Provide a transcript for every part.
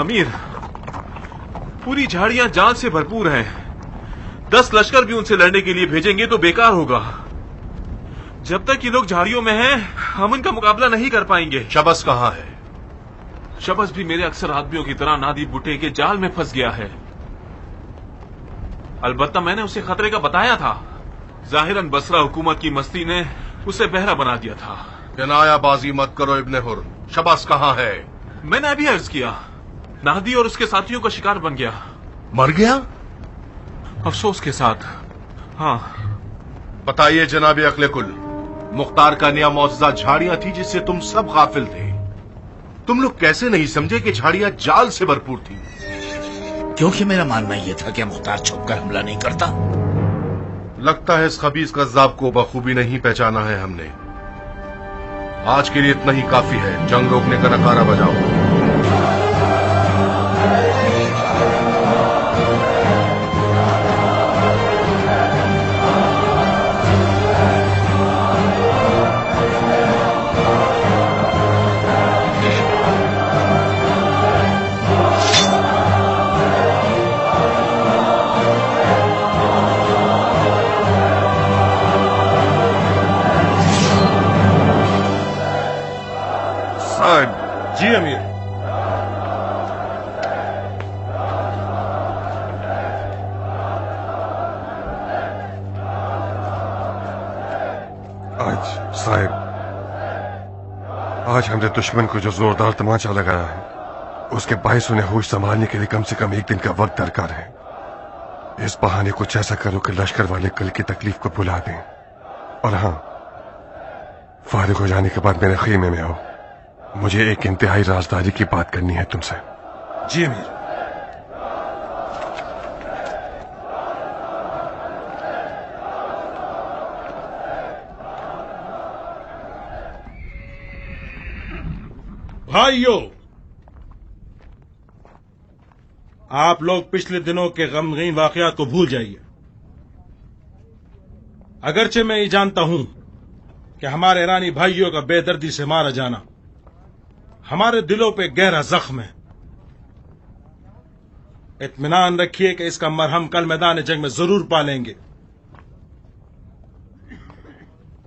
अमीर, पूरी झाड़ियां जान से भरपूर हैं। 10 लश्कर भी उनसे लड़ने के लिए भेजेंगे तो बेकार होगा। जब तक ये लोग झाड़ियों में हैं, हम उनका मुकाबला नहीं कर पाएंगे। शबस कहाँ है? शबस भी मेरे अक्सर आदमियों की तरह नादी बुटे के जाल में फंस गया है। अलबत्ता मैंने उसे खतरे का बताया था। जाहिरन बसरा हुकूमत की मस्ती ने उसे बहरा बना दिया था। किनायाबाजी मत करो इब्ने हुर। शबस कहाँ है? मैंने अभी अर्ज किया, नादी और उसके साथियों का शिकार बन गया। मर गया? अफसोस के साथ, हाँ। बताइए जनाबे अक्ले कुल, मुख्तार का नया मौजूदा झाड़ियां थी जिससे तुम सब गाफिल थे। तुम लोग कैसे नहीं समझे कि झाड़ियां जाल से भरपूर थी? क्योंकि मेरा मानना यह था कि मुख्तार छुपकर हमला नहीं करता। लगता है इस खबीस कज़्ज़ाब को बखूबी नहीं पहचाना है हमने। आज के लिए इतना ही काफी है। जंग रोकने का नकारा बजाओ। जी अमीर। आज हमने दुश्मन को जो जोरदार तमाचा लगाया है, उसके बायस उन्हें होश संभालने के लिए कम से कम 1 दिन का वक्त दरकार है। इस बहाने कुछ ऐसा करो कि लश्कर वाले कल की तकलीफ को भुला दें। और हाँ, फारिग हो जाने के बाद मेरे खीमे में आओ। मुझे एक इंतहाई राजदारी की बात करनी है तुमसे। जी अमीर। भाइयों, आप लोग पिछले दिनों के गमगीन वाकयात को भूल जाइए। अगरचे मैं ये जानता हूं कि हमारे ईरानी भाइयों का बेदर्दी से मारा जाना हमारे दिलों पे गहरा जख्म है। इत्मीनान रखिए कि इसका मरहम कल मैदान जंग में जरूर पालेंगे।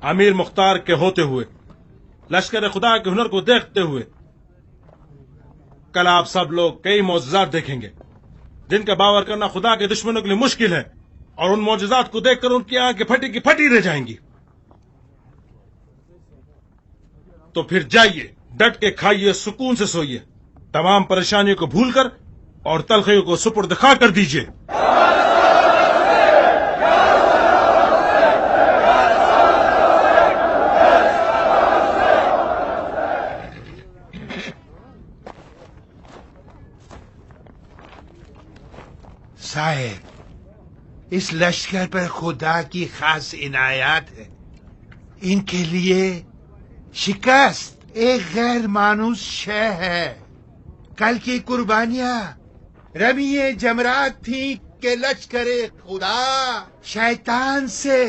अमीर मुख्तार के होते हुए, लश्कर खुदा के हुनर को देखते हुए, कल आप सब लोग कई मौजज़ात देखेंगे जिनका बावर करना खुदा के दुश्मनों के लिए मुश्किल है, और उन मौजज़ात को देखकर उनकी आंखें फटी की फटी रह जाएंगी। तो फिर जाइए, डट के खाइए, सुकून से सोइए, तमाम परेशानियों को भूलकर और तलखियों को सुपुर्द खा कर दीजिए। साहिब, इस लश्कर पर खुदा की खास इनायत है। इनके लिए शिकस्त एक गैर मानूस शय है। कल की कुर्बानियां रमीए जमरात थी कि लश्करे खुदा शैतान से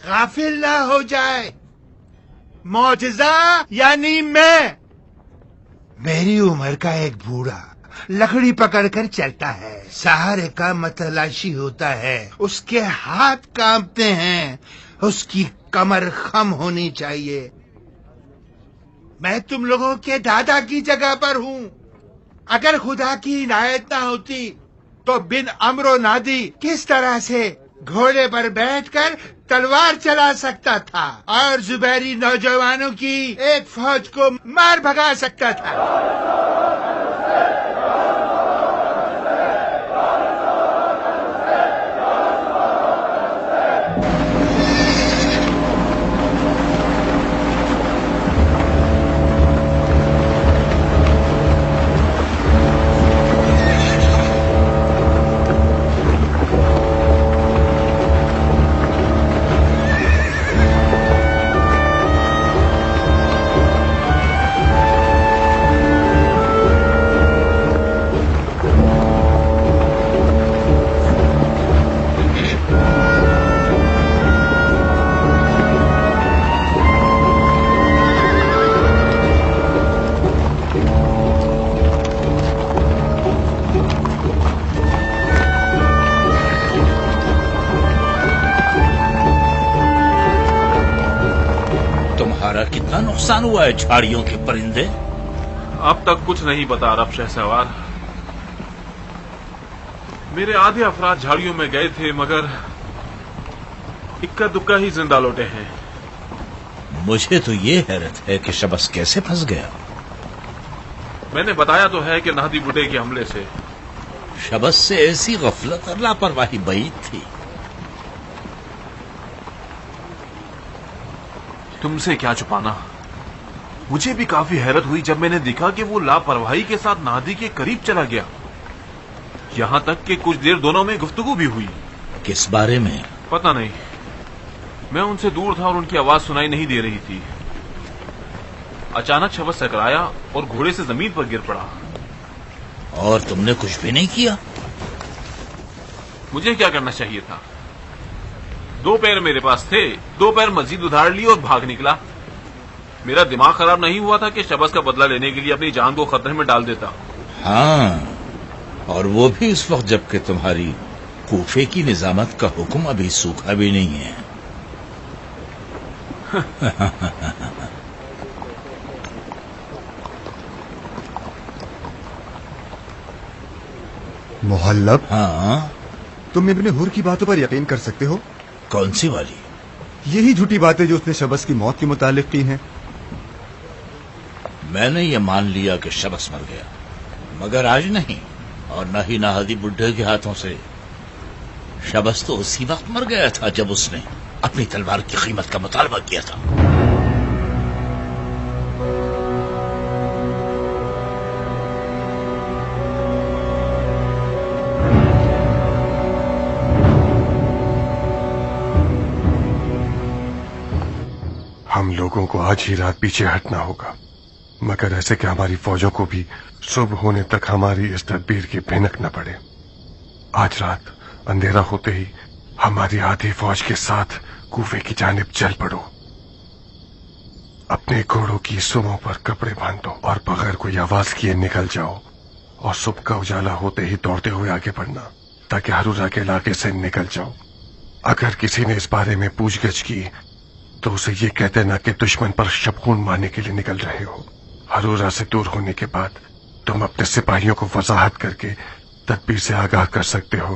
गाफिल ना हो जाए। मौजज़ा यानी मैं, मेरी उम्र का एक बूढ़ा लकड़ी पकड़कर चलता है, सहारे का मतलाशी होता है, उसके हाथ कांपते हैं, उसकी कमर खम होनी चाहिए। मैं तुम लोगों के दादा की जगह पर हूँ। अगर खुदा की इनायत ना होती तो बिन अमरो नादी किस तरह से घोड़े पर बैठकर तलवार चला सकता था और जुबैरी नौजवानों की एक फौज को मार भगा सकता था। कितना नुकसान हुआ है झाड़ियों के परिंदे? अब तक कुछ नहीं बता रब शहसवार। मेरे आधे अफराद झाड़ियों में गए थे मगर इक्का दुक्का ही जिंदा लौटे हैं। मुझे तो ये हैरत है कि शबस कैसे फंस गया। मैंने बताया तो है कि नाहदी बुड्ढे के हमले से। शबस से ऐसी गफलत और लापरवाही बईद थी। तुमसे क्या छुपाना। मुझे भी काफी हैरत हुई जब मैंने देखा कि वो लापरवाही के साथ नादी के करीब चला गया। यहां तक कि कुछ देर दोनों में गुफ्तगू भी हुई। किस बारे में? पता नहीं, मैं उनसे दूर था और उनकी आवाज सुनाई नहीं दे रही थी। अचानक शबस टकराया और घोड़े से जमीन पर गिर पड़ा। और तुमने कुछ भी नहीं किया? मुझे क्या करना चाहिए था? 2 पैर मेरे पास थे, 2 पैर मस्जिद उधार ली और भाग निकला। मेरा दिमाग खराब नहीं हुआ था कि शबस का बदला लेने के लिए अपनी जान को खतरे में डाल देता। हाँ, और वो भी उस वक्त जबकि तुम्हारी कूफे की निजामत का हुक्म अभी सूखा भी नहीं है। मोहल्लब, हाँ, तुम इब्ने हुर की बातों पर यकीन कर सकते हो? कौन सी वाली? यही झूठी बातें जो उसने शबस की मौत के मुतालिक की हैं। मैंने ये मान लिया कि शबस मर गया, मगर आज नहीं, और न ही नाहदी बुड्ढे के हाथों से। शबस तो उसी वक्त मर गया था जब उसने अपनी तलवार की कीमत का मुतालबा किया था। हम लोगों को आज ही रात पीछे हटना होगा, मगर ऐसे कि हमारी फौजों को भी सुबह होने तक हमारी इस तदबीर की भनक न पड़े। आज रात अंधेरा होते ही हमारी आधी फौज के साथ कूफे की जानिब चल पड़ो। अपने घोड़ों की सुमों पर कपड़े बांध दो और बगैर कोई आवाज किए निकल जाओ, और सुबह का उजाला होते ही दौड़ते हुए आगे बढ़ना, ताकि हरूरा के इलाके से निकल जाओ। अगर किसी ने इस बारे में पूछगछ की तो उसे ये कह देना कि दुश्मन पर शबखून मारने के लिए निकल रहे हो। हरूरा से दूर होने के बाद तुम अपने सिपाहियों को वजाहत करके तदबीर से आगाह कर सकते हो।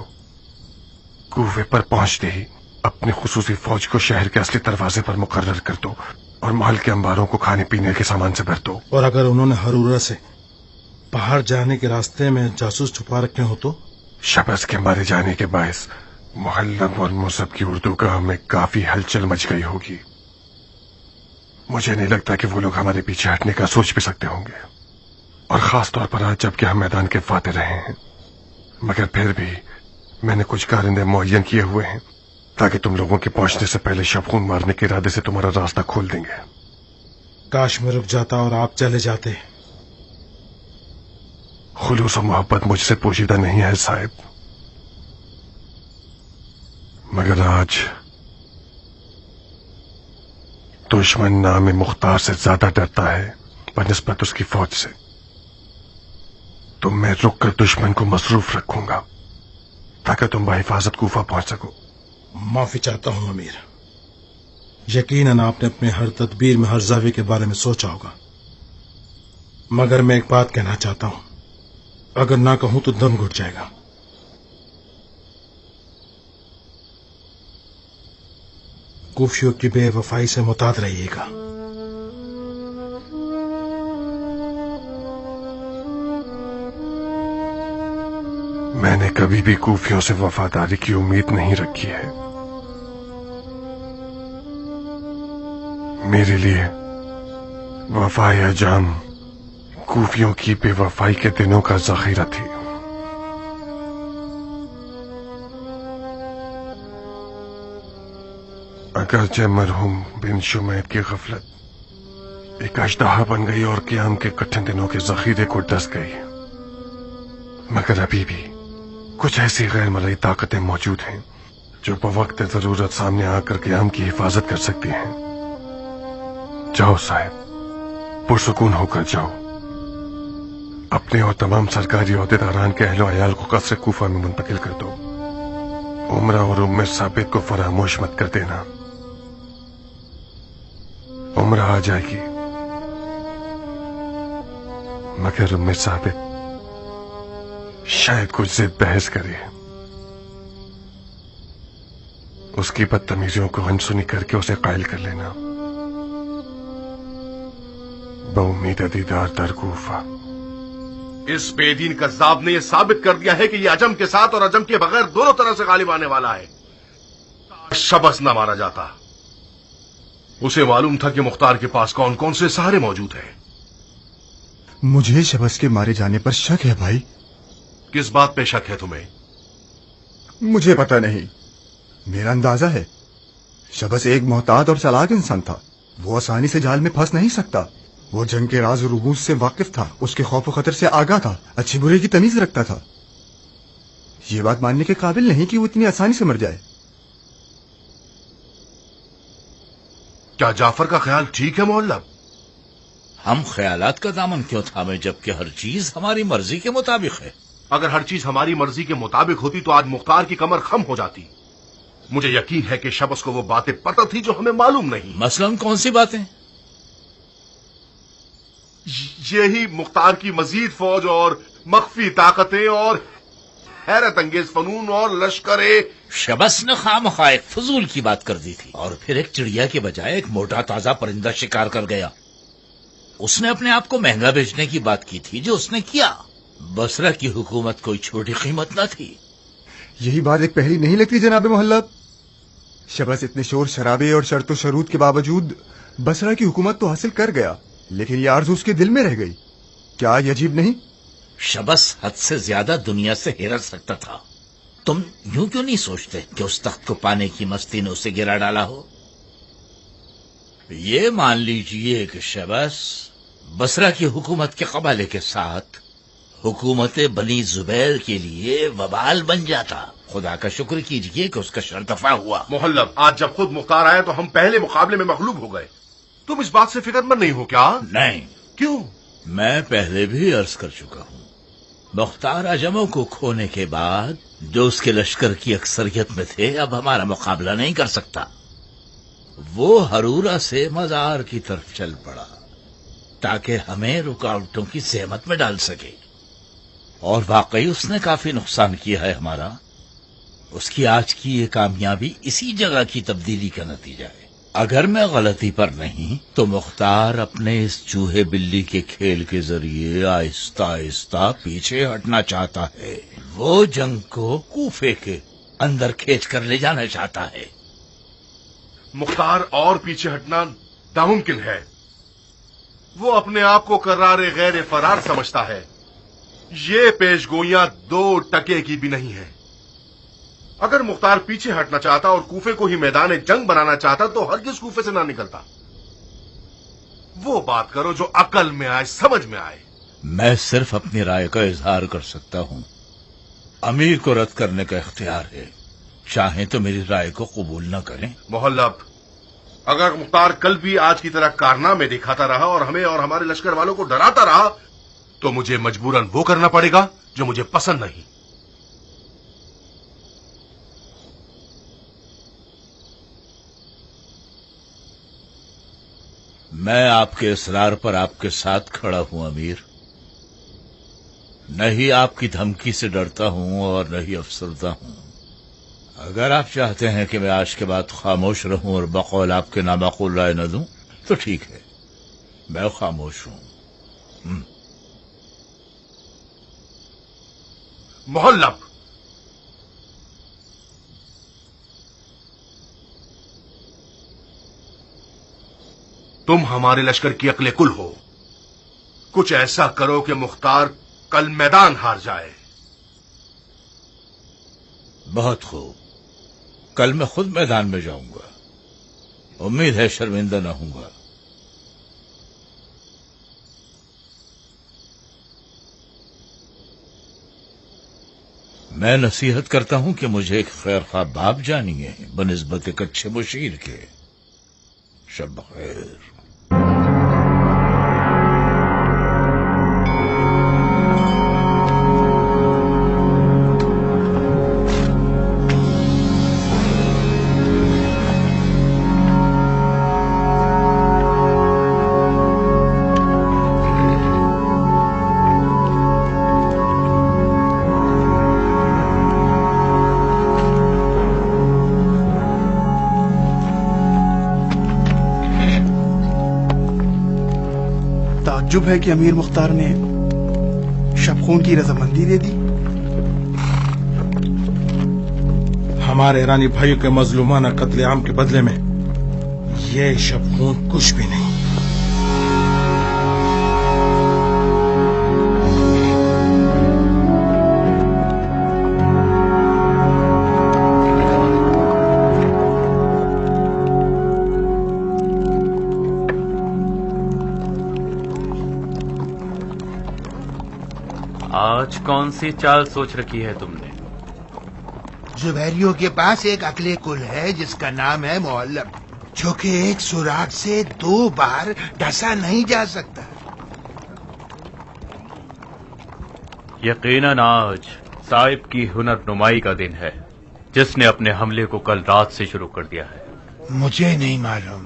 कूफे पर पहुंचते ही अपनी खुसूसी फौज को शहर के असली दरवाजे पर मुकर्रर कर दो और महल के अंबारों को खाने पीने के सामान से भर दो। और अगर उन्होंने हरूरा से पहाड़ जाने के रास्ते में जासूस छुपा रखे हो तो? शबस के मारे जाने के बायस मुहल्लब और मुसब की उर्दू गाह में काफी हलचल मच गई होगी। मुझे नहीं लगता कि वो लोग हमारे पीछे हटने का सोच भी सकते होंगे, और खास तौर पर आज जबकि हम मैदान के फाते रहे हैं। मगर फिर भी मैंने कुछ कारिंदे मुअय्यन किए हुए हैं ताकि तुम लोगों के पहुंचने से पहले शबखून मारने के इरादे से तुम्हारा रास्ता खोल देंगे। काश मैं रुक जाता और आप चले जाते। खुलूस और मोहब्बत मुझसे पोशीदा नहीं है साहिब, मगर आज दुश्मन नाम मुख्तार से ज्यादा डरता है बनिस्बत उसकी फौज से। तो मैं रुक कर दुश्मन को मसरूफ रखूंगा ताकि तुम बहिफाजत कूफा पहुंच सको। माफी चाहता हूं अमीर। यकीनन आपने अपने हर तदबीर में हर जावे के बारे में सोचा होगा, मगर मैं एक बात कहना चाहता हूं, अगर ना कहूं तो दम घुट जाएगा। कूफियों की बेवफाई से मुताद रहिएगा। मैंने कभी भी कूफियों से वफादारी की उम्मीद नहीं रखी है। मेरे लिए वफाए जान कूफियों की बेवफाई के दिनों का जखीरा थी। अगरचे मरहूम बिन शुमैद की गफलत एक अजदहा बन गई और क़याम के कठिन दिनों के जखीरे को डस गई, मगर अभी भी कुछ ऐसी गैर मरई ताकतें मौजूद हैं जो बवक्त जरूरत सामने आकर क़याम की हिफाजत कर सकती हैं। जाओ साहिब, पुरसुकून होकर जाओ। अपने और तमाम सरकारी ओहदेदारान के अहलो अयाल को कसर कूफा में मुंतकिल कर दो। उमरा और उम्मे साबित को फरामोश मत कर देना। उम्र आ जाएगी मगर उम्मे साबित शायद कुछ से बहस करे, उसकी बदतमीजियों को अनसुनी करके उसे कायल कर लेना। बउम्मीद दीदार दरगूफा। इस बेदीन कज़्ज़ाब ने यह साबित कर दिया है कि यह अजम के साथ और अजम के बगैर दोनों तरह से गालिब आने वाला है। शबस न मारा जाता, उसे मालूम था कि मुख्तार के पास कौन कौन से सहारे मौजूद हैं। मुझे शबस के मारे जाने पर शक है भाई। किस बात पे शक है तुम्हें? मुझे पता नहीं, मेरा अंदाजा है शबस एक मोहतात और चालाक इंसान था। वो आसानी से जाल में फंस नहीं सकता। वो जंग के राज और रूबूस से वाकिफ था, उसके खौफ और खतर से आगाह था, अच्छी बुरे की तमीज रखता था। ये बात मानने के काबिल नहीं कि वो इतनी आसानी से मर जाए। क्या जाफर का ख्याल ठीक है मोहल्लब? हम ख्यालात का दामन क्यों थामे जबकि हर चीज हमारी मर्जी के मुताबिक है। अगर हर चीज हमारी मर्जी के मुताबिक होती तो आज मुख्तार की कमर खम हो जाती। मुझे यकीन है कि शबस को वो बातें पता थी जो हमें मालूम नहीं। मसलन कौन सी बातें? यही मुख्तार की मजीद फौज और मख्फी ताकतें और हैरत अंगेज फनून और लश्करे। शबस ने खामखा एक फजूल की बात कर दी थी और फिर एक चिड़िया के बजाय एक मोटा ताजा परिंदा शिकार कर गया। उसने अपने आप को महंगा बेचने की बात की थी जो उसने किया। बसरा की हुकूमत कोई छोटी कीमत न थी। यही बात एक पहली नहीं लगती जनाब मोहल्लब? शबस इतने शोर शराबे और शर्त शरूत के बावजूद बसरा की हुकूमत तो हासिल कर गया, लेकिन ये आरज़ू उसके दिल में रह गई। क्या ये अजीब नहीं? शबस हद से ज्यादा दुनिया से हिरक सकता था। तुम यूं क्यों नहीं सोचते कि उस तख्त को पाने की मस्ती ने उसे गिरा डाला हो? ये मान लीजिए कि शबस बसरा की हुकूमत के कबाले के साथ हुकूमत बनी जुबैर के लिए वबाल बन जाता। खुदा का शुक्र कीजिए कि उसका शर्तफा हुआ। मोहल्लब, आज जब खुद मुख्तार आया तो हम पहले मुकाबले में मगलूब हो गए। तुम इस बात से फिक्रमंद नहीं हो क्या? नहीं। क्यों? मैं पहले भी अर्ज कर चुका हूं, मुख्तार अजमों को खोने के बाद जो उसके लश्कर की अक्सरियत में थे अब हमारा मुकाबला नहीं कर सकता। वो हरूरा से मजार की तरफ चल पड़ा ताकि हमें रुकावटों की सहमत में डाल सके, और वाकई उसने काफी नुकसान किया है हमारा। उसकी आज की ये कामयाबी इसी जगह की तब्दीली का नतीजा है। अगर मैं गलती पर नहीं तो मुख्तार अपने इस चूहे बिल्ली के खेल के जरिए आहिस्ता आहिस्ता पीछे हटना चाहता है। वो जंग को कूफे के अंदर खींच कर ले जाना चाहता है। मुख्तार और पीछे हटना नामुमकिन है। वो अपने आप को करारे गैर फरार समझता है। ये पेशगोइयां 2 टके की भी नहीं है। अगर मुख्तार पीछे हटना चाहता और कूफे को ही मैदान जंग बनाना चाहता तो हरगिज कूफे से ना निकलता। वो बात करो जो अकल में आए, समझ में आए। मैं सिर्फ अपनी राय का इजहार कर सकता हूं। अमीर को रद्द करने का इख्तियार है, चाहें तो मेरी राय को कबूल न करें। मोहल्लब, अगर मुख्तार कल भी आज की तरह कारनामे दिखाता रहा और हमें और हमारे लश्कर वालों को डराता रहा तो मुझे मजबूरन वो करना पड़ेगा जो मुझे पसंद नहीं। मैं आपके इसरार पर आपके साथ खड़ा हूं अमीर। नहीं आपकी धमकी से डरता हूं और नहीं अफसरदा हूं। अगर आप चाहते हैं कि मैं आज के बाद खामोश रहूं और बकौल आपके नामाकुल राय न दूं तो ठीक है, मैं खामोश हूं। मोहल्लब, तुम हमारे लश्कर की अक्ले कुल हो। कुछ ऐसा करो कि मुख्तार कल मैदान हार जाए। बहुत खूब, कल मैं खुद मैदान में जाऊंगा। उम्मीद है शर्मिंदा न होऊंगा। मैं नसीहत करता हूं कि मुझे एक खैर खा बाप जानिए बनिस्बत एक अच्छे मुशीर के। शब खैर। تعجب ہے کہ امیر مختار نے شبخون کی رضامندی دے دی؟ ہمارے ایرانی بھائیوں کے مظلومانہ قتل عام کے بدلے میں یہ شبخون کچھ بھی نہیں۔ آج کون سی چال سوچ رکھی ہے تم نے؟ زبیریوں کے پاس ایک عقل کل ہے جس کا نام ہے معلم، جو کہ ایک سوراخ سے 2 بار ڈسا نہیں جا سکتا۔ یقیناً آج صاحب کی ہنر نمائی کا دن ہے، جس نے اپنے حملے کو کل رات سے شروع کر دیا ہے۔ مجھے نہیں معلوم۔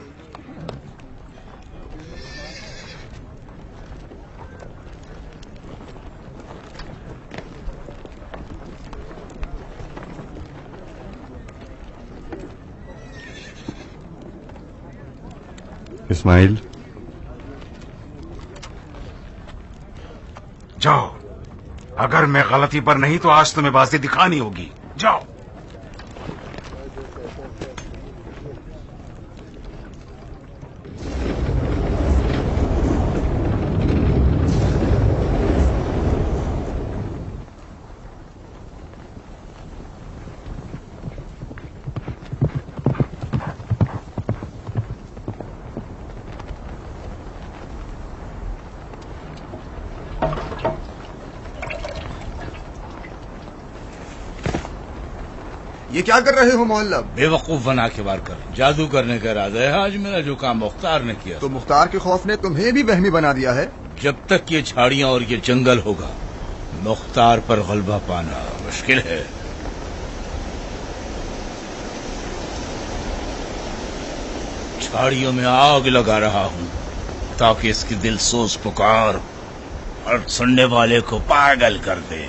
اسماعیل، جاؤ، اگر میں غلطی پر نہیں تو آج تمہیں بازی دکھانی ہوگی، جاؤ۔ یہ کیا کر رہے ہو معلم؟ بے وقوف بنا کے وار کر جادو کرنے کا ارادہ ہے آج میرا، جو کام مختار نے کیا۔ تو مختار کے خوف نے تمہیں بھی وہمی بنا دیا ہے؟ جب تک یہ جھاڑیاں اور یہ جنگل ہوگا مختار پر غلبہ پانا مشکل ہے۔ جھاڑیوں میں آگ لگا رہا ہوں تاکہ اس کی دل سوز پکار ہر سننے والے کو پاگل کر دے۔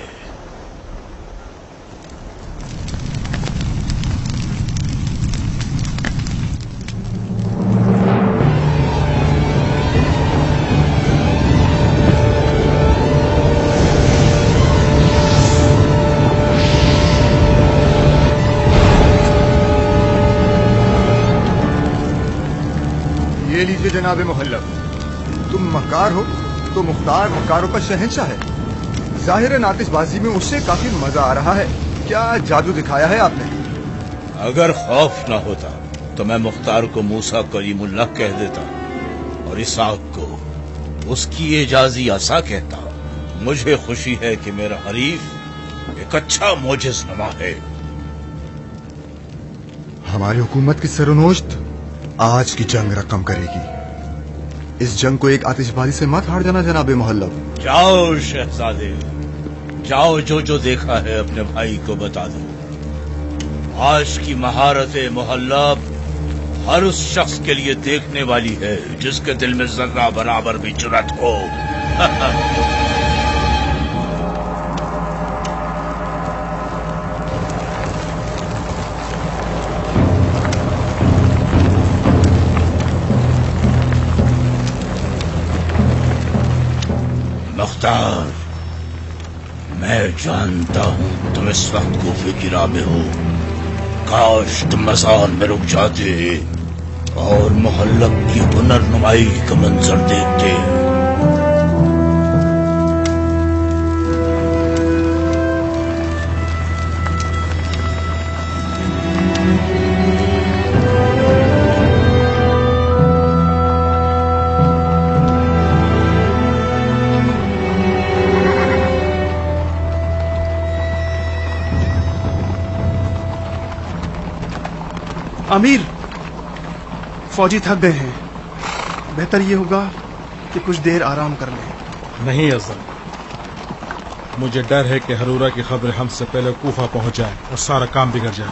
یہ لیجیے جناب محلب، تم مکار ہو تو مختار مکاروں کا شہنشاہ ہے۔ ظاہر ناطش بازی میں اس سے کافی مزہ آ رہا ہے۔ کیا جادو دکھایا ہے آپ نے؟ اگر خوف نہ ہوتا تو میں مختار کو موسیٰ کلیم اللہ کہہ دیتا اور اسحاق کو اس کی اعجازی عصا کہتا۔ مجھے خوشی ہے کہ میرا حریف ایک اچھا معجز نما ہے۔ ہماری حکومت کی سرنوشت آج کی جنگ رقم کرے گی۔ اس جنگ کو ایک آتش بازی سے مت ہار جانا جناب محلب۔ جاؤ شہزادے، جاؤ، جو دیکھا ہے اپنے بھائی کو بتا دو۔ آج کی مہارت محلب ہر اس شخص کے لیے دیکھنے والی ہے جس کے دل میں ذرہ برابر بھی جرأت ہو۔ مختار، میں جانتا ہوں تم اس وقت کوفے کی راہ میں ہو۔ کاش تم مزار میں رک جاتے اور محلب کی ہنر نمائی کا منظر دیکھتے۔ امیر، فوجی تھک گئے ہیں، بہتر یہ ہوگا کہ کچھ دیر آرام کر لیں۔ نہیں افضل، مجھے ڈر ہے کہ ہرورہ کی خبر ہم سے پہلے کوفہ پہنچ جائے اور سارا کام بگڑ جائے۔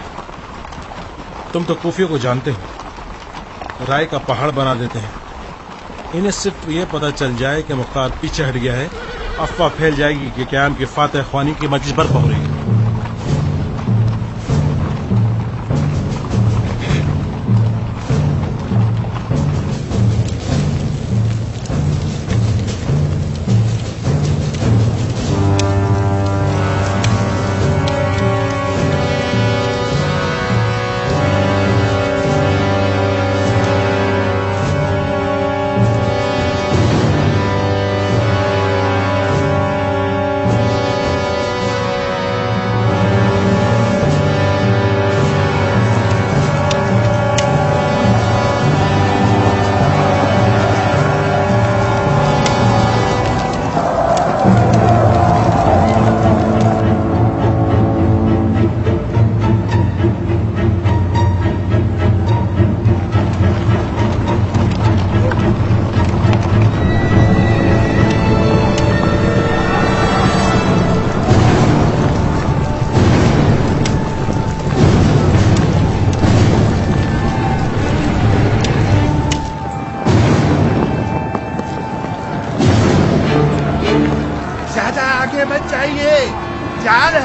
تم تو کوفیوں کو جانتے ہو، رائے کا پہاڑ بنا دیتے ہیں۔ انہیں صرف یہ پتہ چل جائے کہ مختار پیچھے ہٹ گیا ہے، افواہ پھیل جائے گی کہ قیام کی فاتح خوانی کی مجلس برپا ہو رہی ہے۔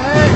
है।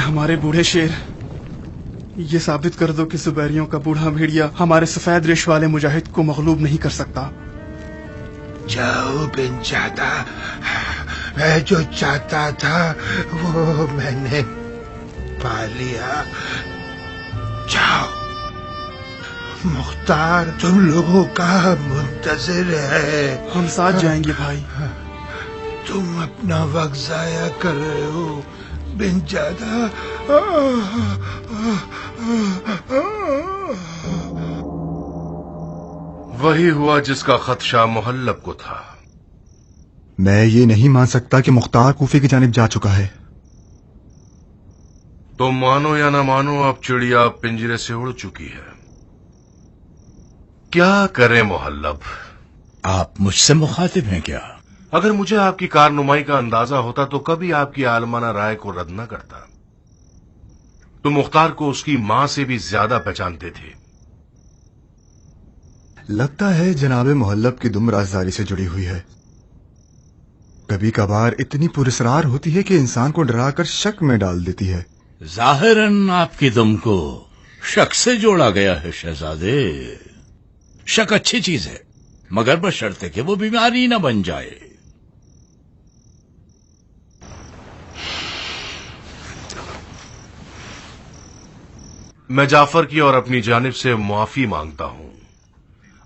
हमारे बूढ़े शेर, ये साबित कर दो कि जुबैरियों का बूढ़ा भेड़िया हमारे सफेद रेश वाले मुजाहिद को मगलूब नहीं कर सकता। जाओ बिन चाहता, मैं जो चाहता था वो मैंने पा लिया। जाओ, मुख्तार तुम लोगों का मुंतजिर है। हम साथ जाएंगे भाई। तुम अपना वक्त जाया कर रहे हो बिन ज्यादा। वही हुआ जिसका खदशा मुहल्लब को था। मैं ये नहीं मान सकता कि मुख्तार कूफे की जानिब जा चुका है। तुम मानो या ना मानो, अब चिड़िया पिंजरे से उड़ चुकी है। क्या करें मुहल्लब? आप मुझसे मुखातिब हैं क्या? अगर मुझे आपकी कारनुमाई का अंदाजा होता तो कभी आपकी आलमाना राय को रद्द न करता। तुम मुख्तार को उसकी मां से भी ज्यादा पहचानते थे। लगता है जनाबे मुहल्लब की दुम राजदारी से जुड़ी हुई है। कभी कभार इतनी पुरस्कार होती है कि इंसान को डराकर शक में डाल देती है। जाहिरन आपकी दुम को शक से जोड़ा गया है शहजादे। शक अच्छी चीज है, मगर बशर्ते कि वो बीमारी न बन जाए। मैं जाफर की और अपनी जानिब से मुआफी मांगता हूं।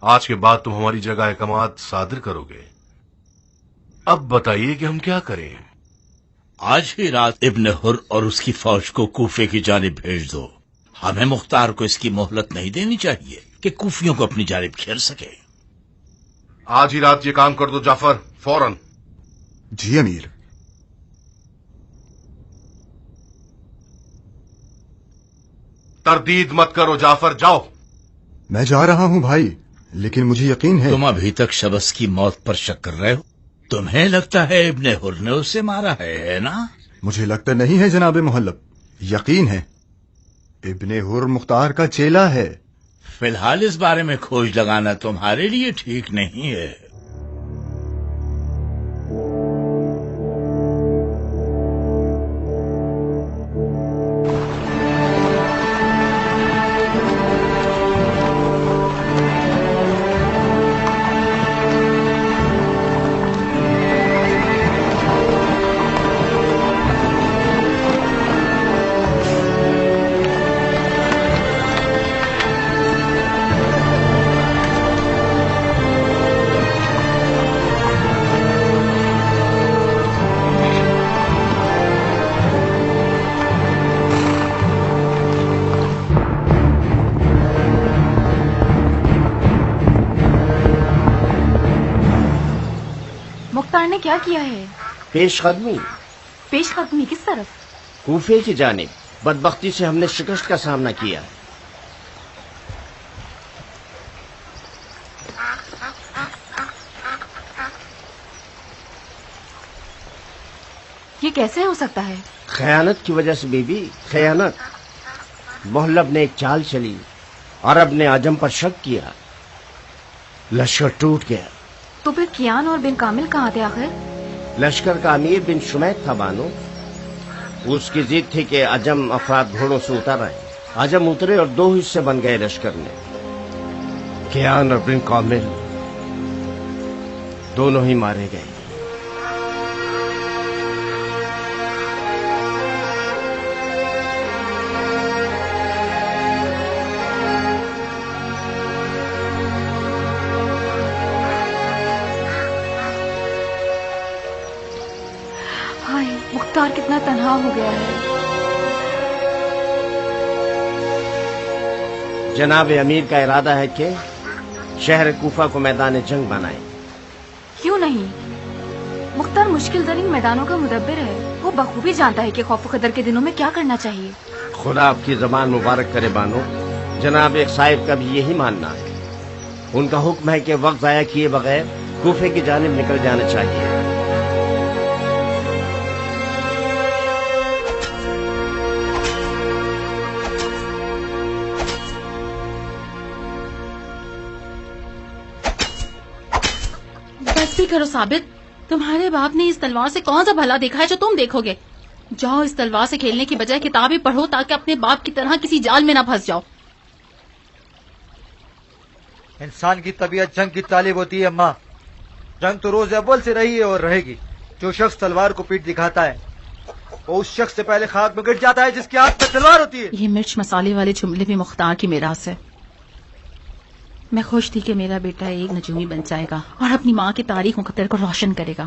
आज के बाद तुम हमारी जगह इकमात सादिर करोगे। अब बताइए कि हम क्या करें? आज ही रात इब्न हुर और उसकी फौज को कूफे की जानिब भेज दो। हमें मुख्तार को इसकी मोहलत नहीं देनी चाहिए कि कूफियों को अपनी जानिब घेर सके। आज ही रात ये काम कर दो जाफर, फौरन। जी अमीर। तरदीद मत करो जाफर, जाओ। मैं जा रहा हूं भाई, लेकिन मुझे यकीन है। तुम अभी तक शबस की मौत पर शक कर रहे हो? तुम्हें लगता है इब्ने हुर ने उसे मारा है ना? मुझे लगता नहीं है जनाबे मुहल्लब, यकीन है। इब्ने हुर मुख्तार का चेला है। फिलहाल इस बारे में खोज लगाना तुम्हारे लिए ठीक नहीं है। کیا کیا ہے؟ پیش قدمی. پیش قدمی کس طرف؟ کوفے کی جانب. بدبختی سے ہم نے شکست کا سامنا کیا. یہ کیسے ہو سکتا ہے؟ خیانت کی وجہ سے بیوی، خیانت. محلب نے ایک چال چلی، عرب نے عجم پر شک کیا، لشکر ٹوٹ گیا. تو پھر کیان اور بن کامل کہاں تھے آخر؟ لشکر کا امیر بن شمیت تھا بانو. اس کی ضد تھی کہ عجم افراد گھوڑوں سے اتر آئے. عجم اترے اور 2 حصے بن گئے لشکر میں. کیان اور بن کامل دونوں ہی مارے گئے. مختار کتنا تنہا ہو گیا ہے. جناب امیر کا ارادہ ہے کہ شہر کوفہ کو میدان جنگ بنائے. کیوں نہیں؟ مختار مشکل ترین میدانوں کا مدبر ہے. وہ بخوبی جانتا ہے کہ خوف و خطر کے دنوں میں کیا کرنا چاہیے. خدا آپ کی زبان مبارک کرے بانو. جناب ایک صاحب کا بھی یہی ماننا ہے. ان کا حکم ہے کہ وقت ضائع کیے بغیر کوفے کی جانب نکل جانا چاہیے. کرو ثابت، تمہارے باپ نے اس تلوار سے کون سا بھلا دیکھا ہے جو تم دیکھو گے؟ جاؤ اس تلوار سے کھیلنے کی بجائے کتابیں پڑھو تاکہ اپنے باپ کی طرح کسی جال میں نہ پھنس جاؤ. انسان کی طبیعت جنگ کی طالب ہوتی ہے اماں. جنگ تو روز اول سے رہی ہے اور رہے گی. جو شخص تلوار کو پیٹ دکھاتا ہے وہ اس شخص سے پہلے خاک میں گر جاتا ہے جس کے ہاتھ میں تلوار ہوتی ہے. یہ مرچ مسالے والے جملے بھی مختار کی میراث ہے. میں خوش تھی کہ میرا بیٹا ایک نجومی بن جائے گا اور اپنی ماں کی تاریخ مقدر کو روشن کرے گا.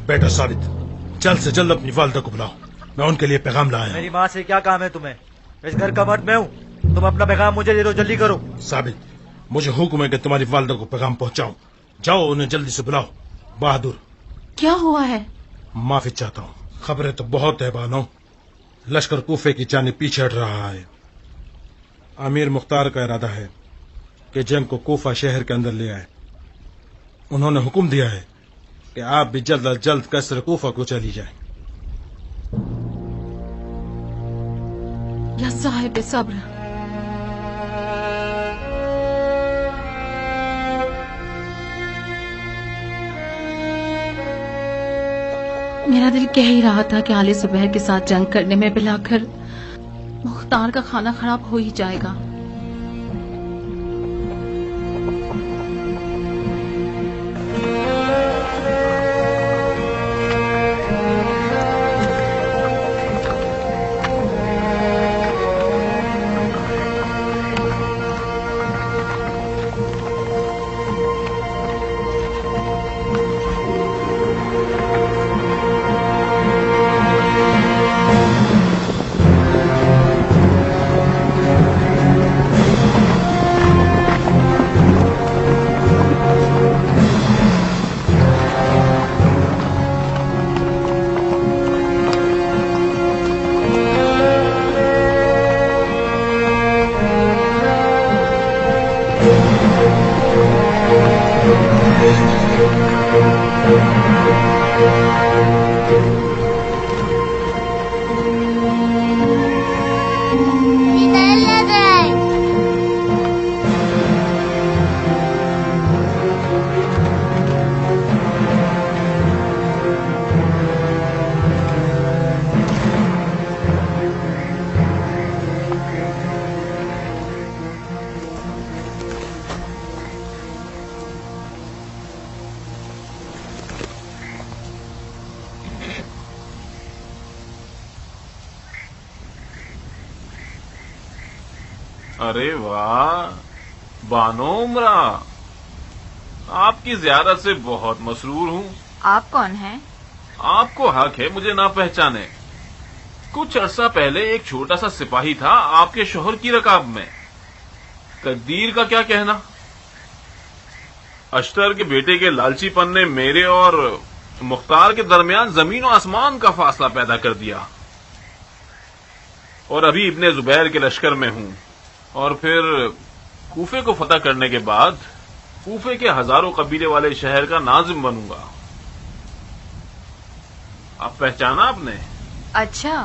بیٹا ثابت، جلد سے جلد اپنی والدہ کو بلاؤ. میں ان کے لیے پیغام لایا ہوں. میری ماں سے کیا کام ہے تمہیں؟ اس گھر کا مرد میں ہوں. تم اپنا پیغام مجھے دے دو، جلدی کرو. ثابت، مجھے حکم ہے کہ تمہاری والدہ کو پیغام پہنچاؤں. جاؤ انہیں جلدی سے بلاؤ. بہادر، کیا ہوا ہے؟ معافی چاہتا ہوں. خبریں تو بہت ہے بانو. لشکر کوفے کی جانب پیچھے ہٹ رہا ہے. امیر مختار کا ارادہ ہے کہ جنگ کو کوفہ شہر کے اندر لے آئے. انہوں نے حکم دیا ہے کہ آپ بھی جلد از جلد قصر کوفہ کو چلی جائیں. یا صاحب صبر. میرا دل کہہ ہی رہا تھا کہ آل زبیر کے ساتھ جنگ کرنے میں بلا کر مختار کا کھانا خراب ہو ہی جائے گا. ارے واہ بانو عمرہ، آپ کی زیارت سے بہت مسرور ہوں. آپ کون ہیں؟ آپ کو حق ہے مجھے نہ پہچانے. कुछ अरसा पहले एक छोटा सा सिपाही था आपके शोहर की रकाब में। तकदीर का क्या कहना। अश्तर के बेटे के लालचीपन ने मेरे और मुख्तार के दरमियान जमीन और आसमान का फासला पैदा कर दिया। और अभी इब्ने जुबैर के लश्कर में हूं और फिर कूफे को फतह करने के बाद कूफे के हजारों कबीले वाले शहर का नाजिम बनूंगा। आप पहचाना आपने? अच्छा,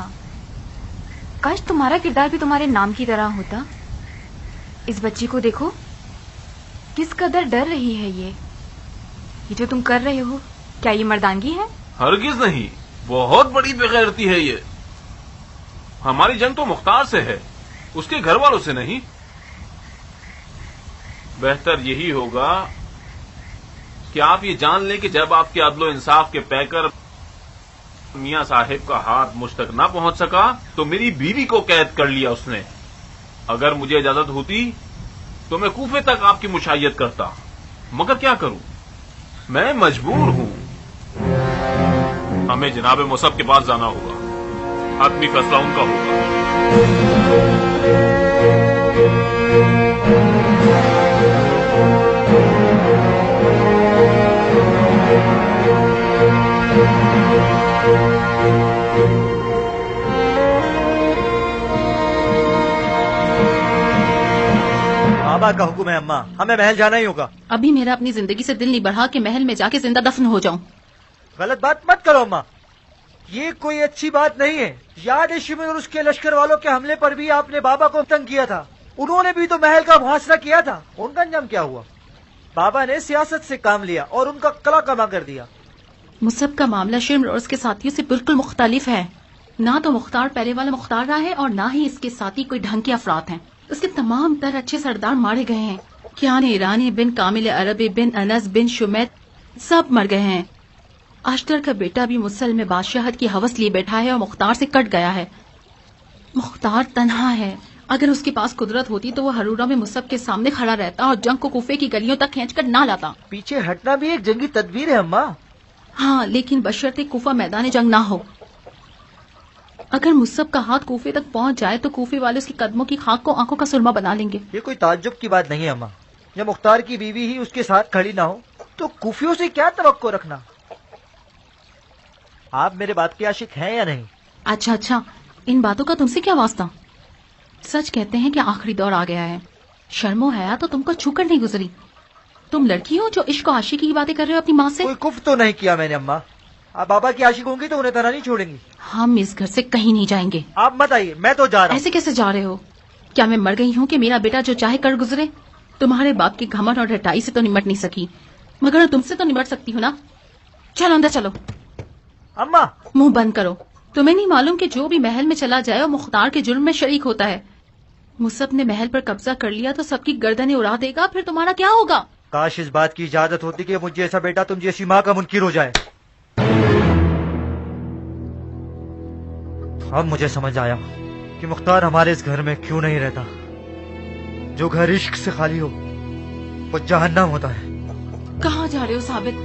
काश तुम्हारा किरदार भी तुम्हारे नाम की तरह होता। इस बच्ची को देखो, किस कदर डर रही है। ये जो तुम कर रहे हो, क्या ये मर्दानगी है? हरगिज नहीं, बहुत बड़ी बेगैरती है ये। हमारी जंग तो मुख्तार से है, उसके घर वालों से नहीं। बेहतर यही होगा कि आप ये जान लें कि जब आपके अदलो इंसाफ के पैकर मियां साहिब का हाथ मुझ तक ना पहुंच सका तो मेरी बीवी को कैद कर लिया उसने। अगर मुझे इजाजत होती तो मैं कूफे तक आपकी मुशायत करता, मगर क्या करूं, मैं मजबूर हूं। हमें जनाब मुसब के पास जाना होगा, आदमी फैसला उनका होगा। बाबा का हुक्म है अम्मा, हमें महल जाना ही होगा। अभी मेरा अपनी जिंदगी से दिल नहीं बढ़ा कि महल में जाके जिंदा दफन हो जाऊं। गलत बात मत करो अम्मा, ये कोई अच्छी बात नहीं है। याद है शिमिर और उसके लश्कर वालों के हमले पर भी आपने बाबा को तंग किया था। उन्होंने भी तो महल का मुहासरा किया था। उनका अंजाम क्या हुआ? बाबा ने सियासत से काम लिया और उनका कला कमा कर दिया। मुसब का मामला शिमिर और उसके साथियों से बिल्कुल मुख्तलिफ है। ना तो मुख्तार पहले वाला मुख्तार रहा है और ना ही इसके साथी कोई ढंग के अफराद हैं। उसके तमाम तर अच्छे सरदार मारे गए हैं। कियान ईरानी बिन कामिल अरबी बिन अनस बिन शुमैत सब मर गए हैं। अश्तर का बेटा भी मुसल में बादशाहत की हवस लिए बैठा है और मुख्तार से कट गया है। मुख्तार तन्हा है। अगर उसके पास कुदरत होती तो वो हरूरा में मुसब के सामने खड़ा रहता और जंग को कूफे की गलियों तक खींचकर ना लाता। पीछे हटना भी एक जंगी तदबीर है अम्मा। हाँ, लेकिन बशर्ते कूफा मैदान जंग ना हो। अगर मुसब का हाथ कूफे तक पहुंच जाए तो कूफे वाले उसके कदमों की खाक को आंखों का सुरमा बना लेंगे। ये कोई ताज्जुब की बात नहीं है अम्मा। जब मुख्तार की बीवी ही उसके साथ खड़ी ना हो तो कूफियों से क्या तवक्को रखना। आप मेरे बात के आशिक हैं या नहीं? अच्छा, इन बातों का तुमसे क्या वास्ता? सच कहते हैं कि आखिरी दौर आ गया है। शर्मो हया तो तुमको छूकर नहीं गुजरी। तुम लड़की हो जो इश्क और आशिकी की बातें कर रहे हो अपनी माँ से। कोई कुफ्र तो नहीं किया मैंने अम्मा। आप बाबा की आशिक होंगी तो उन्हें तना नहीं छोड़ेंगी। हम इस घर से कहीं नहीं जाएंगे। आप मत आइए, मैं तो जा रहा हूँ। ऐसे कैसे जा रहे हो? क्या मैं मर गई हूँ कि मेरा बेटा जो चाहे कर गुजरे? तुम्हारे बाप के घमंड और ढटाई से तो निमट नहीं सकी, मगर तुमसे तो निमट सकती हूँ ना। चलो अंदर चलो। अम्मा मुंह बंद करो। तुम्हें नहीं मालूम कि जो भी महल में चला जाए और मुख्तार के जुर्म में शरीक होता है। मुसब ने महल पर कब्जा कर लिया तो सबकी गर्दनें उड़ा देगा, फिर तुम्हारा क्या होगा? काश इस बात की इजाजत होती कि मुझे ऐसा बेटा तुम जैसी माँ का मुनकिर हो जाए। अब मुझे समझ आया कि मुख्तार हमारे इस घर में क्यों नहीं रहता। जो घर इश्क से खाली हो वो जहन्नम होता है। कहाँ जा रहे हो साबित?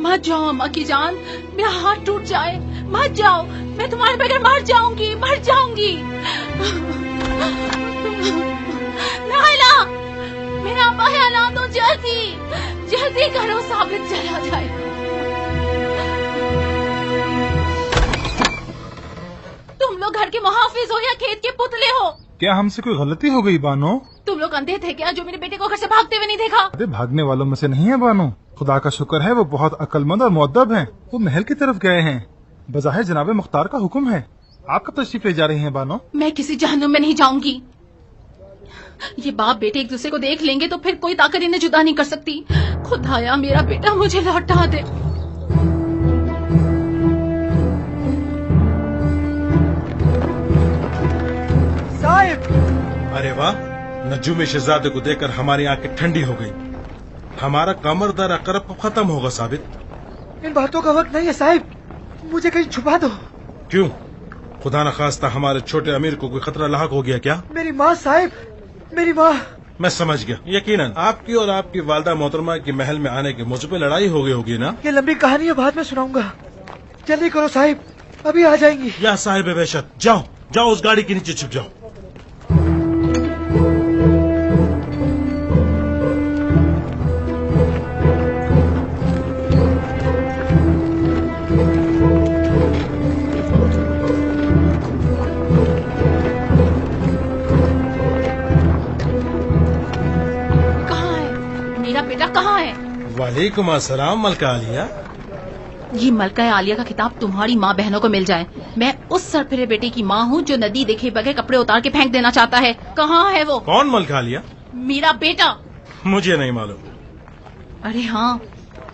मत जाओ अम्मा की जान, मेरा हाथ टूट जाए। मत जाओ, मैं तुम्हारे बगैर मर जाऊंगी, मर जाऊंगी। नाइला, मेरा अब्बा ला दो जल्दी करो, साबित चला जाए। तुम लोग घर के मुहाफिज हो या खेत के पुतले हो? क्या हमसे कोई गलती हो गई बानो? तुम लोग अंधे थे क्या जो मेरे बेटे को घर से भागते हुए नहीं देखा? अरे भागने वालों में से नहीं है बानो। खुदा का शुक्र है वो बहुत अक्लमंद और मुअद्दब हैं। वो महल की तरफ गए हैं। बज़ाहिर जनाबे मुख्तार का हुक्म है। आप कब तशरीफ ले जा रही हैं बानो? मैं किसी जहन्नुम में नहीं जाऊंगी। ये बाप बेटे एक दूसरे को देख लेंगे तो फिर कोई ताकत इन्हें जुदा नहीं कर सकती। खुदाया मेरा बेटा मुझे लौटा दे। साहिब! अरे वाह, नजूम शहजादे को देखकर हमारी आंखें ठंडी हो गई। हमारा कमर दर अकरब को खत्म होगा साबित। इन बातों का वक्त नहीं है साहिब, मुझे कहीं छुपा दो। क्यों? खुदा न खास्ता हमारे छोटे अमीर को कोई खतरा लाहक हो गया क्या? मेरी माँ साहिब, मेरी माँ। मैं समझ गया। यकीनन आपकी और आपकी वालदा मोहतरमा की महल में आने के मौजू पे लड़ाई हो गई होगी ना? ये लंबी कहानी है, बाद में सुनाऊंगा। जल्दी करो साहिब, अभी आ जाएंगी। या साहिब बेशत, जाओ जाओ उस गाड़ी के नीचे छुप जाओ। कहाँ है? वालेकुम अस्सलाम मलका आलिया। ये मलका आलिया का खिताब तुम्हारी माँ बहनों को मिल जाए। मैं उस सरफिरे बेटे की माँ हूँ जो नदी देखे बगैर कपड़े उतार के फेंक देना चाहता है। कहाँ है वो? कौन मलका आलिया? मेरा बेटा। मुझे नहीं मालूम। अरे हाँ,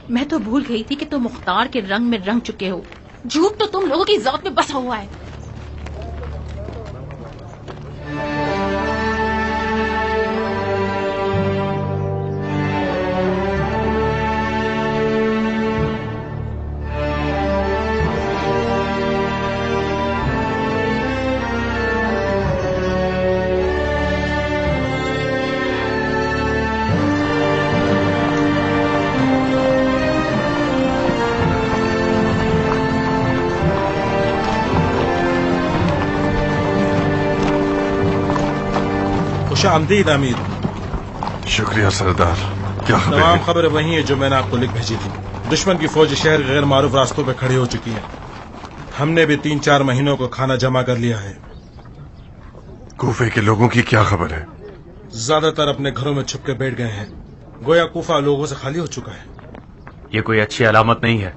मैं तो भूल गई थी कि तुम मुख्तार के रंग में रंग चुके हो। झूठ तो तुम लोगों की ज़ात में बसा हुआ है। खुशामदीद अमीर। शुक्रिया सरदार। क्या खबर तमाम है? खबरें वही है जो मैंने आपको लिख भेजी थी। दुश्मन की फौज शहर के गैर मारूफ रास्तों पर खड़ी हो चुकी है। हमने भी 3-4 महीनों को खाना जमा कर लिया है। कूफे के लोगों की क्या खबर है? ज्यादातर अपने घरों में छुप के बैठ गए हैं। गोया कूफा लोगों से खाली हो चुका है। ये कोई अच्छी अलामत नहीं है।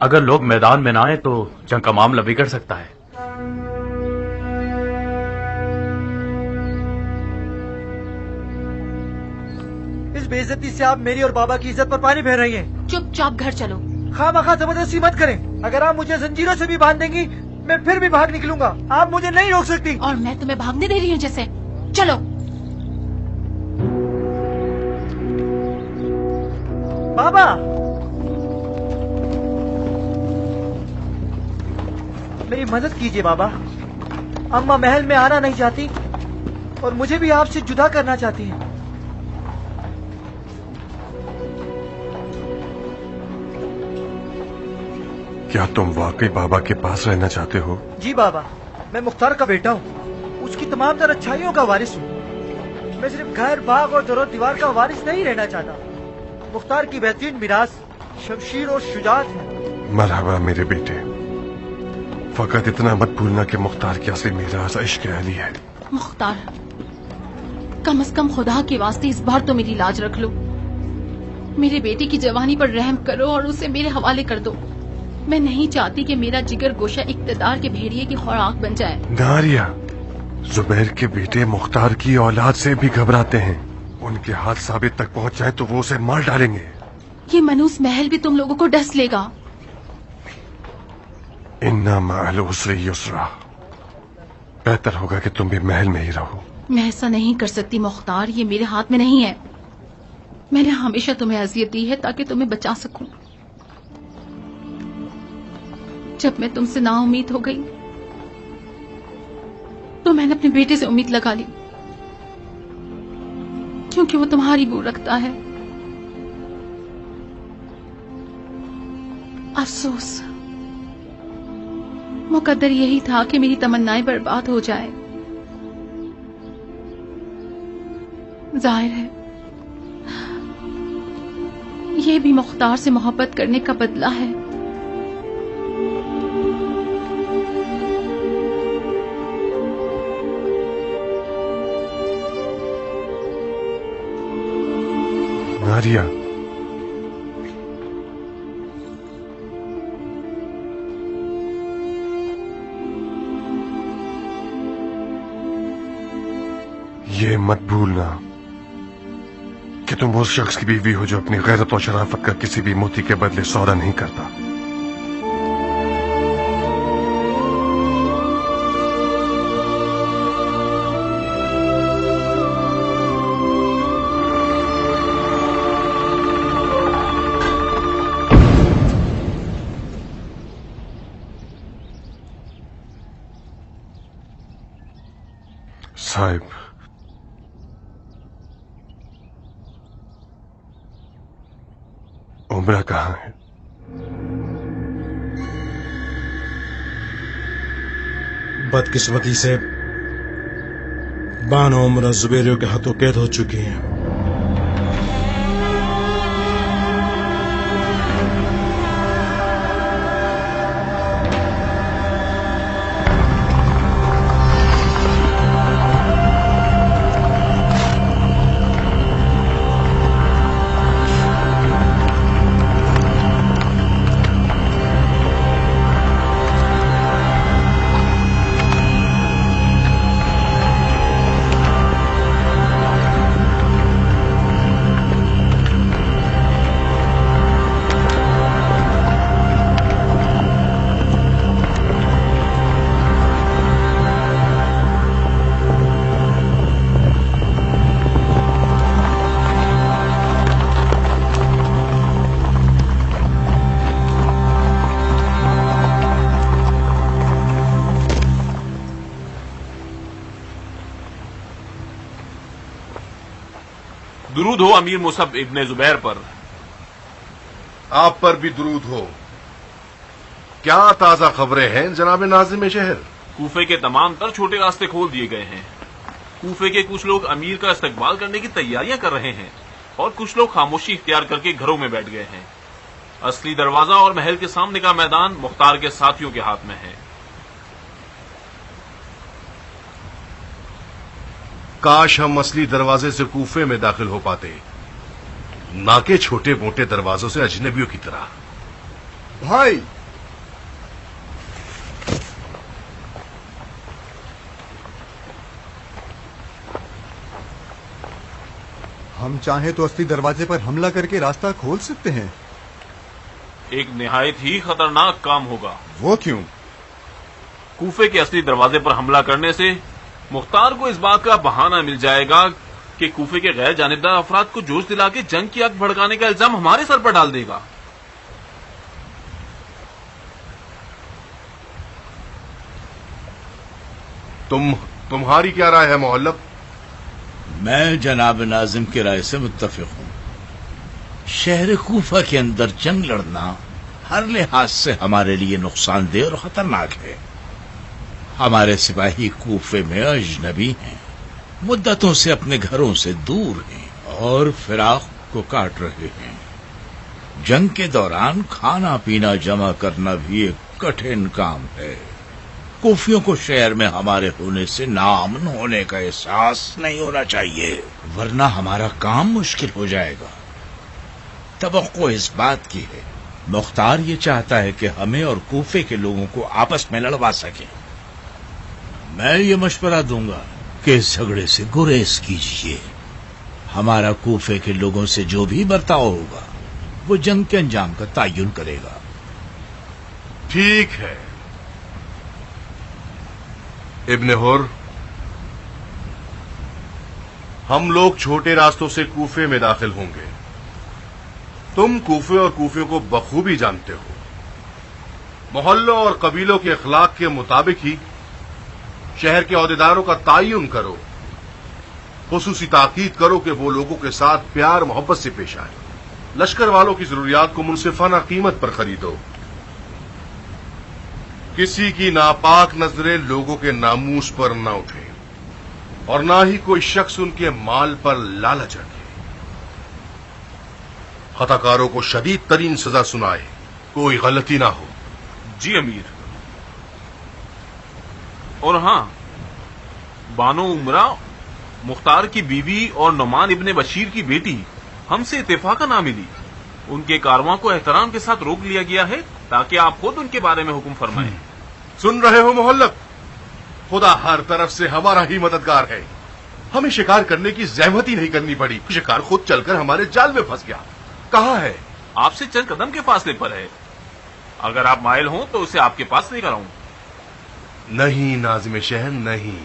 अगर लोग मैदान में ना आए तो जंग का मामला बिगड़ सकता है। इस बेइज्जती से आप मेरी और बाबा की इज्जत पर पानी फेर रही हैं। चुपचाप घर चलो। खामखा जबरदस्ती मत करें। अगर आप मुझे जंजीरों से भी बांध देंगी, मैं फिर भी भाग निकलूंगा। आप मुझे नहीं रोक सकती। और मैं तुम्हें भागने दे रही हूँ जैसे। चलो। बाबा, मेरी मदद कीजिए बाबा। अम्मा महल में आना नहीं चाहती और मुझे भी आपसे जुदा करना चाहती हैं। क्या तुम वाकई बाबा के पास रहना चाहते हो? जी बाबा, मैं मुख्तार का बेटा हूँ। उसकी तमाम तर अच्छाइयों का वारिस हूँ। मैं सिर्फ घर, बाग और दरों दीवार का वारिस नहीं रहना चाहता। मुख्तार की बेहतरीन मिरास शमशीर और शुजात है। मरहबा मेरे बेटे। फकत इतना मत भूलना कि मुख्तार की असली मिरास इश्क अली है। मुख्तार, कम से कम खुदा के वास्ते इस बार तो मेरी लाज रख लो। मेरे बेटे की जवानी पर रहम करो और उसे मेरे हवाले कर दो। मैं नहीं चाहती कि मेरा जिगर गोशा इक्तदार के भेड़िए की खुराक बन जाए। नारिया, जुबैर के बेटे मुख्तार की औलाद से भी घबराते हैं। उनके हाथ साबित तक पहुंच जाए तो वो उसे मार डालेंगे। ये मनूस महल भी तुम लोगों को डस लेगा। इन्ना मअल उसरी युसरा। बेहतर होगा कि तुम भी महल में ही रहो। मैं ऐसा नहीं कर सकती मुख्तार, ये मेरे हाथ में नहीं है। मैंने हमेशा तुम्हें अजियत दी है ताकि तुम्हें बचा सकूं। जब मैं तुमसे नाउम्मीद हो गई तो मैंने अपने बेटे से उम्मीद लगा ली, क्योंकि वो तुम्हारी बू रखता है। अफसोस, मुकद्दर यही था कि मेरी तमन्नाएं बर्बाद हो जाए। जाहिर है ये भी मुख्तार से मोहब्बत करने का बदला है। नारिया, ये मत भूलना कि तुम उस शख्स की बीवी हो जो अपनी गैरत और शराफत का किसी भी मोती के बदले सौदा नहीं करता। साहिब, उम्रा कहाँ है? بدقسمتی سے بانو عمرہ زبیریوں کے ہاتھوں قید ہو چکی ہیں. درود ہو امیر مصعب ابن زبیر پر. آپ پر بھی درود ہو. کیا تازہ خبریں ہیں جناب ناظم شہر؟ کوفے کے تمام تر چھوٹے راستے کھول دیے گئے ہیں. کوفے کے کچھ لوگ امیر کا استقبال کرنے کی تیاریاں کر رہے ہیں اور کچھ لوگ خاموشی اختیار کر کے گھروں میں بیٹھ گئے ہیں. اصلی دروازہ اور محل کے سامنے کا میدان مختار کے ساتھیوں کے ہاتھ میں ہے. کاش ہم اصلی دروازے سے کوفے میں داخل ہو پاتے، نہ کہ چھوٹے موٹے دروازوں سے اجنبیوں کی طرح. بھائی ہم چاہیں تو اصلی دروازے پر حملہ کر کے راستہ کھول سکتے ہیں. ایک نہایت ہی خطرناک کام ہوگا. وہ کیوں؟ کوفے کے اصلی دروازے پر حملہ کرنے سے مختار کو اس بات کا بہانہ مل جائے گا کہ کوفے کے غیر جانبدار افراد کو جوش دلا کے جنگ کی آگ بھڑکانے کا الزام ہمارے سر پر ڈال دے گا. تمہاری کیا رائے ہے محلب؟ میں جناب ناظم کی رائے سے متفق ہوں. شہر کوفہ کے اندر جنگ لڑنا ہر لحاظ سے ہمارے لیے نقصان دہ اور خطرناک ہے. ہمارے سپاہی کوفے میں اجنبی ہیں، مدتوں سے اپنے گھروں سے دور ہیں اور فراق کو کاٹ رہے ہیں. جنگ کے دوران کھانا پینا جمع کرنا بھی ایک کٹھن کام ہے. کوفیوں کو شہر میں ہمارے ہونے سے ناامن ہونے کا احساس نہیں ہونا چاہیے، ورنہ ہمارا کام مشکل ہو جائے گا. توقع اس بات کی ہے، مختار یہ چاہتا ہے کہ ہمیں اور کوفے کے لوگوں کو آپس میں لڑوا سکے. میں یہ مشورہ دوں گا کہ اس جھگڑے سے گریز کیجیے. ہمارا کوفے کے لوگوں سے جو بھی برتاؤ ہوگا وہ جنگ کے انجام کا تعین کرے گا. ٹھیک ہے. ابن ہور، ہم لوگ چھوٹے راستوں سے کوفے میں داخل ہوں گے. تم کوفے اور کوفیوں کو بخوبی جانتے ہو. محلوں اور قبیلوں کے اخلاق کے مطابق ہی شہر کے عہدیداروں کا تعین کرو. خصوصی تاکید کرو کہ وہ لوگوں کے ساتھ پیار محبت سے پیش آئے. لشکر والوں کی ضروریات کو منصفانہ قیمت پر خریدو. کسی کی ناپاک نظریں لوگوں کے ناموس پر نہ اٹھے اور نہ ہی کوئی شخص ان کے مال پر لالچ رکھے. خطا کاروں کو شدید ترین سزا سنائے، کوئی غلطی نہ ہو. جی امیر. اور ہاں، بانو عمرہ مختار کی بیوی اور نعمان ابن بشیر کی بیٹی ہم سے اتفاقاً نہ ملی. ان کے کارواں کو احترام کے ساتھ روک لیا گیا ہے تاکہ آپ خود ان کے بارے میں حکم فرمائیں. سن رہے ہو محلب؟ خدا ہر طرف سے ہمارا ہی مددگار ہے. ہمیں شکار کرنے کی زحمت ہی نہیں کرنی پڑی. شکار خود چل کر ہمارے جال میں پھنس گیا. کہاں ہے؟ آپ سے چند قدم کے فاصلے پر ہے. اگر آپ مائل ہوں تو اسے آپ کے پاس لے کر آؤں. نہیں ناظم شہر، نہیں.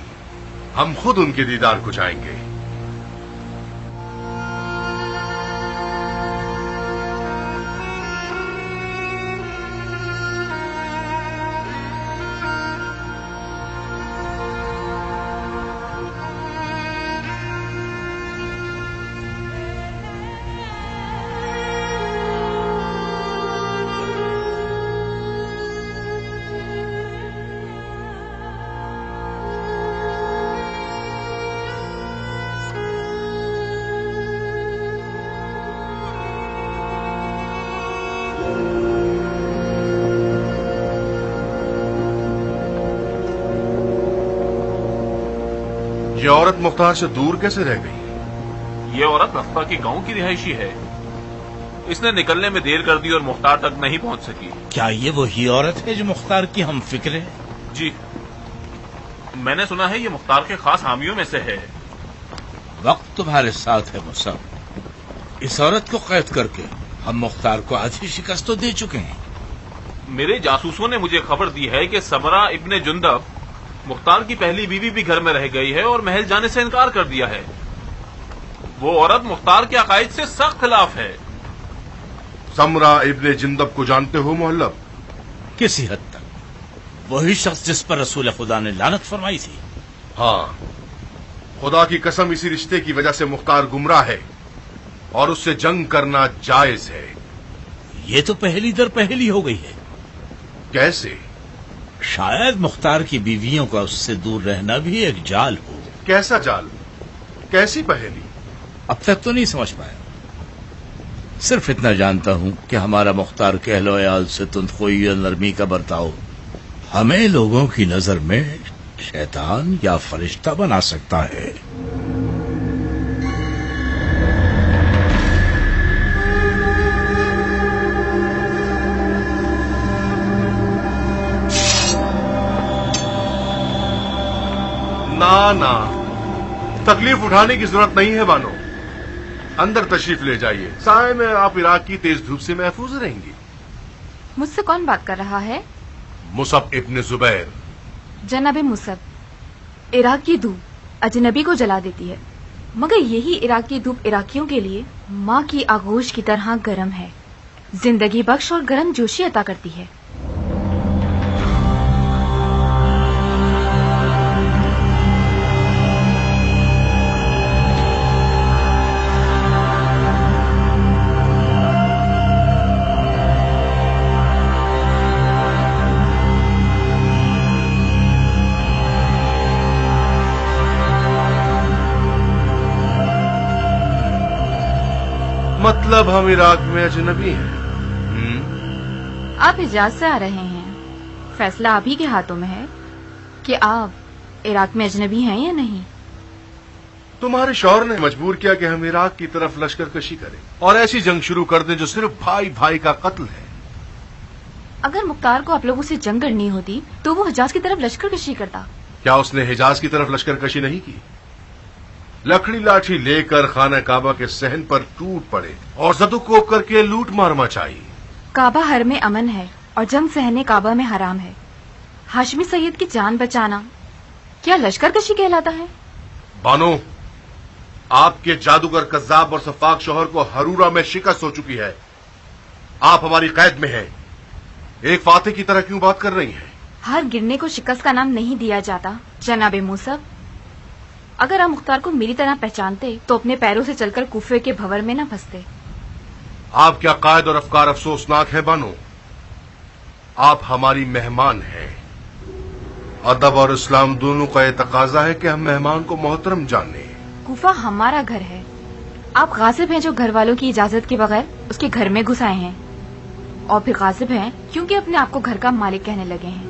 ہم خود ان کے دیدار کو جائیں گے. یہ عورت مختار سے دور کیسے رہ گئی؟ یہ عورت رفتہ کے گاؤں کی رہائشی ہے. اس نے نکلنے میں دیر کر دی اور مختار تک نہیں پہنچ سکی. کیا یہ وہی عورت ہے جو مختار کی ہم فکر ہے؟ جی، میں نے سنا ہے یہ مختار کے خاص حامیوں میں سے ہے. وقت تمہارے ساتھ ہے مصعب. اس عورت کو قید کر کے ہم مختار کو آدھی شکست تو دے چکے ہیں. میرے جاسوسوں نے مجھے خبر دی ہے کہ سمرا ابن جندب مختار کی پہلی بیوی بھی گھر میں رہ گئی ہے اور محل جانے سے انکار کر دیا ہے. وہ عورت مختار کے عقائد سے سخت خلاف ہے. سمرا ابن جندب کو جانتے ہو محلب؟ کسی حد تک. وہی شخص جس پر رسول خدا نے لعنت فرمائی تھی. ہاں، خدا کی قسم اسی رشتے کی وجہ سے مختار گمراہ ہے اور اس سے جنگ کرنا جائز ہے. یہ تو پہلی در پہلی ہو گئی ہے. کیسے؟ شاید مختار کی بیویوں کا اس سے دور رہنا بھی ایک جال ہو. کیسا جال؟ کیسی پہلی؟ اب تک تو نہیں سمجھ پایا. صرف اتنا جانتا ہوں کہ ہمارا مختار کے اہل و عیال سے تندخوئی اور نرمی کا برتاؤ ہمیں لوگوں کی نظر میں شیطان یا فرشتہ بنا سکتا ہے. نہ تکلیف اٹھانے کی ضرورت نہیں ہے بانو. اندر تشریف لے جائیے. سائے میں آپ عراق کی تیز دھوپ سے محفوظ رہیں گی. مجھ سے کون بات کر رہا ہے؟ مصعب ابن زبیر. جناب مصعب، عراق کی دھوپ اجنبی کو جلا دیتی ہے، مگر یہی عراق کی دھوپ عراقیوں کے لیے ماں کی آغوش کی طرح گرم ہے، زندگی بخش اور گرم جوشی عطا کرتی ہے. مطلب ہم عراق میں اجنبی ہیں؟ آپ حجاز سے آ رہے ہیں، فیصلہ آپ ہی کے ہاتھوں میں ہے کہ آپ عراق میں اجنبی ہیں یا نہیں. تمہارے شوہر نے مجبور کیا کہ ہم عراق کی طرف لشکر کشی کریں اور ایسی جنگ شروع کر دیں جو صرف بھائی بھائی کا قتل ہے. اگر مختار کو آپ لوگوں سے جنگ کرنی ہوتی تو وہ حجاز کی طرف لشکر کشی کرتا. کیا اس نے حجاز کی طرف لشکر کشی نہیں کی؟ لکڑی لاٹھی لے کر خانہ کعبہ کے صحن پر ٹوٹ پڑے اور زدو کوپ کر کے لوٹ مار مچائی. کعبہ ہر میں امن ہے اور جنگ صحن کعبہ میں حرام ہے. ہاشمی سید کی جان بچانا کیا لشکر کشی کہلاتا ہے؟ بانو، آپ کے جادوگر کذاب اور سفاک شوہر کو ہرورا میں شکست ہو چکی ہے. آپ ہماری قید میں ہیں. ایک فاتح کی طرح کیوں بات کر رہی ہیں؟ ہر گرنے کو شکست کا نام نہیں دیا جاتا جناب مصعب. اگر آپ مختار کو میری طرح پہچانتے تو اپنے پیروں سے چل کر کوفے کے بھور میں نہ پھنستے. آپ کے عقائد اور افکار افسوسناک ہیں بانو. آپ ہماری مہمان ہیں. ادب اور اسلام دونوں کا یہ تقاضا ہے کہ ہم مہمان کو محترم جانیں. کوفہ ہمارا گھر ہے. آپ غاصب ہیں جو گھر والوں کی اجازت کے بغیر اس کے گھر میں گھس آئے ہیں، اور پھر غاصب ہیں کیونکہ اپنے آپ کو گھر کا مالک کہنے لگے ہیں.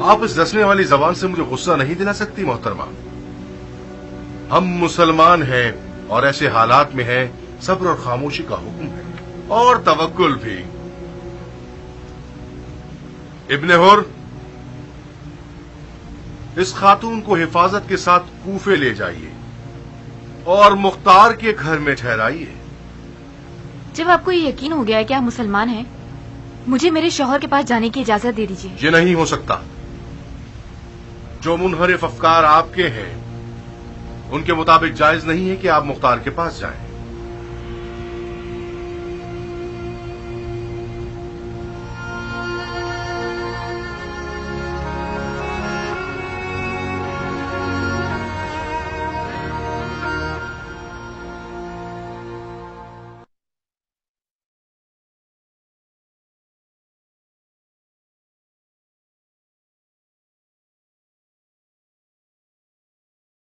آپ اس دسنے والی زبان سے مجھے غصہ نہیں دلا سکتی محترمہ. ہم مسلمان ہیں اور ایسے حالات میں ہیں صبر اور خاموشی کا حکم ہے اور توکل بھی. ابن حر، اس خاتون کو حفاظت کے ساتھ کوفے لے جائیے اور مختار کے گھر میں ٹھہرائیے. جب آپ کو یہ یقین ہو گیا ہے کہ آپ مسلمان ہیں، مجھے میرے شوہر کے پاس جانے کی اجازت دے دیجیے. یہ نہیں ہو سکتا. جو منحرف افکار آپ کے ہیں ان کے مطابق جائز نہیں ہے کہ آپ مختار کے پاس جائیں.